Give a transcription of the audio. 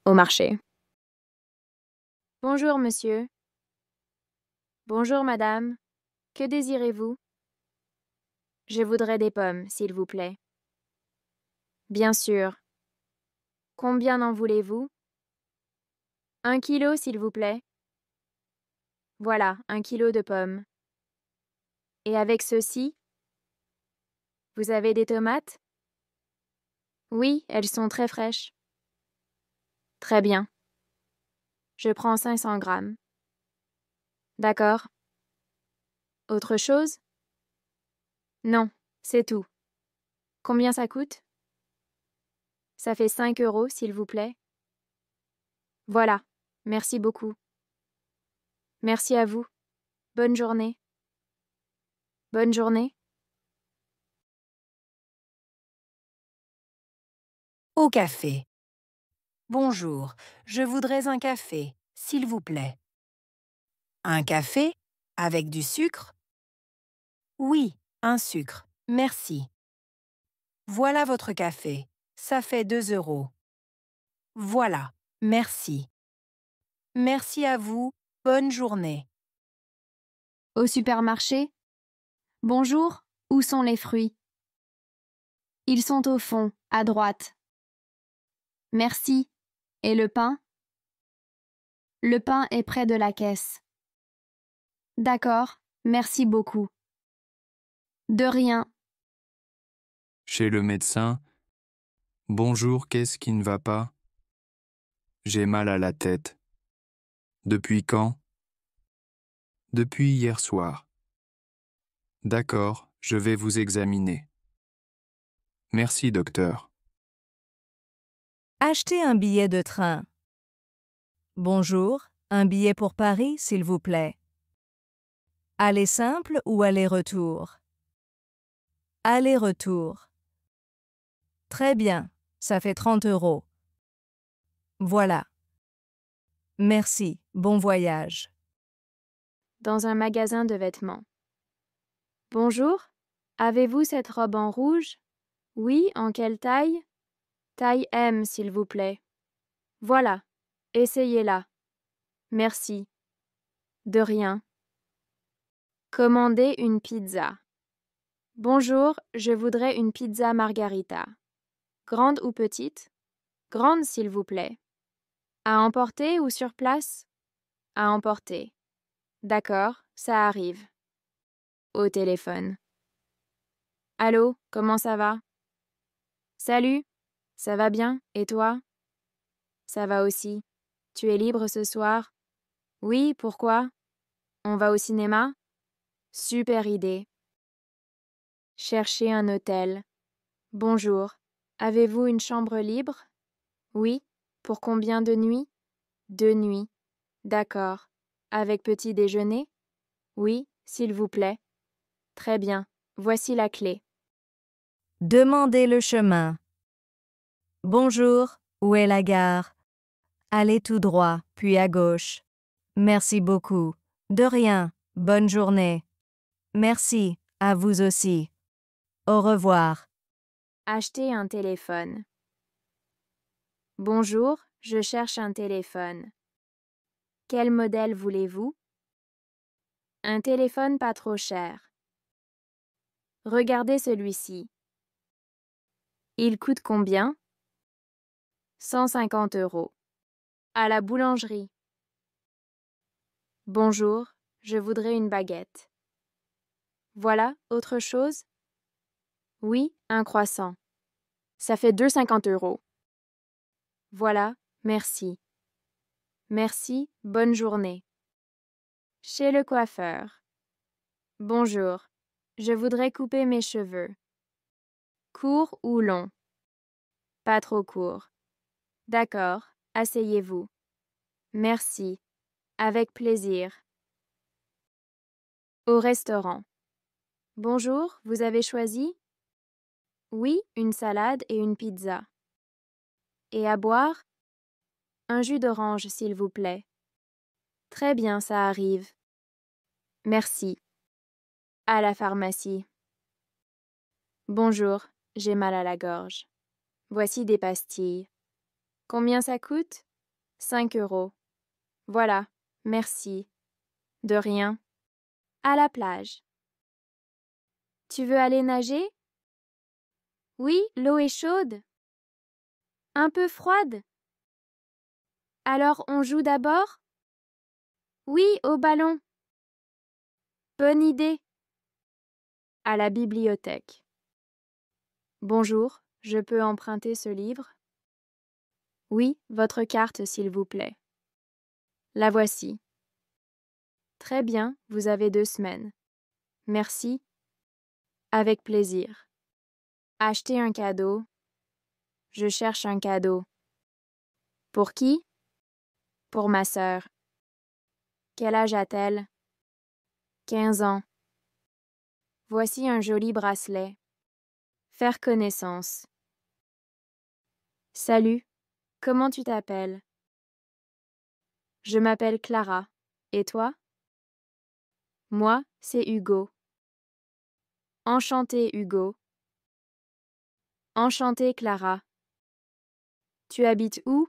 au marché. Bonjour, monsieur. Bonjour, madame. Que désirez-vous? Je voudrais des pommes, s'il vous plaît. Bien sûr. Combien en voulez-vous? 1 kilo, s'il vous plaît. Voilà, 1 kilo de pommes. Et avec ceci? Vous avez des tomates? Oui, elles sont très fraîches. Très bien. Je prends 500 grammes. D'accord. Autre chose? Non, c'est tout. Combien ça coûte? Ça fait 5 euros, s'il vous plaît. Voilà. Merci beaucoup. Merci à vous. Bonne journée. Bonne journée. Au café. Bonjour, je voudrais un café, s'il vous plaît. Un café? Avec du sucre? Oui, un sucre, merci. Voilà votre café, ça fait 2 euros. Voilà, merci. Merci à vous, bonne journée. Au supermarché? Bonjour, où sont les fruits? Ils sont au fond, à droite. Merci. Et le pain? Le pain est près de la caisse. D'accord, merci beaucoup. De rien. Chez le médecin. Bonjour, qu'est-ce qui ne va pas? J'ai mal à la tête. Depuis quand? Depuis hier soir. D'accord, je vais vous examiner. Merci, docteur. Achetez un billet de train. Bonjour, un billet pour Paris, s'il vous plaît. Aller simple ou aller-retour? Aller-retour. Très bien, ça fait 30 euros. Voilà. Merci, bon voyage. Dans un magasin de vêtements. Bonjour, avez-vous cette robe en rouge? Oui, en quelle taille? Taille M, s'il vous plaît. Voilà, essayez-la. Merci. De rien. Commandez une pizza. Bonjour, je voudrais une pizza margarita. Grande ou petite? Grande, s'il vous plaît. À emporter ou sur place? À emporter. D'accord, ça arrive. Au téléphone. Allô, comment ça va? Salut, ça va bien, et toi? Ça va aussi. Tu es libre ce soir? Oui, pourquoi? On va au cinéma? Super idée. Chercher un hôtel. Bonjour. Avez-vous une chambre libre? Oui. Pour combien de nuits? 2 nuits. D'accord. Avec petit déjeuner? Oui, s'il vous plaît. Très bien. Voici la clé. Demandez le chemin. Bonjour, où est la gare? Allez tout droit, puis à gauche. Merci beaucoup. De rien. Bonne journée. Merci, à vous aussi. Au revoir. Acheter un téléphone. Bonjour, je cherche un téléphone. Quel modèle voulez-vous? Un téléphone pas trop cher. Regardez celui-ci. Il coûte combien? 150 euros. À la boulangerie. Bonjour, je voudrais une baguette. Voilà, autre chose? Oui, un croissant. Ça fait 2,50 euros. Voilà, merci. Merci, bonne journée. Chez le coiffeur. Bonjour, je voudrais couper mes cheveux. Court ou long? Pas trop court. D'accord, asseyez-vous. Merci. Avec plaisir. Au restaurant. Bonjour, vous avez choisi? Oui, une salade et une pizza. Et à boire? Un jus d'orange, s'il vous plaît. Très bien, ça arrive. Merci. À la pharmacie. Bonjour, j'ai mal à la gorge. Voici des pastilles. Combien ça coûte? 5 euros. Voilà, merci. De rien. À la plage. Tu veux aller nager? Oui, l'eau est chaude. Un peu froide. Alors on joue d'abord? Oui, au ballon. Bonne idée. À la bibliothèque. Bonjour, je peux emprunter ce livre? Oui, votre carte, s'il vous plaît. La voici. Très bien, vous avez 2 semaines. Merci. Avec plaisir. Acheter un cadeau. Je cherche un cadeau. Pour qui? Pour ma sœur. Quel âge a-t-elle? 15 ans. Voici un joli bracelet. Faire connaissance. Salut, comment tu t'appelles? Je m'appelle Clara. Et toi? Moi, c'est Hugo. Enchanté, Hugo. Enchanté, Clara. Tu habites où?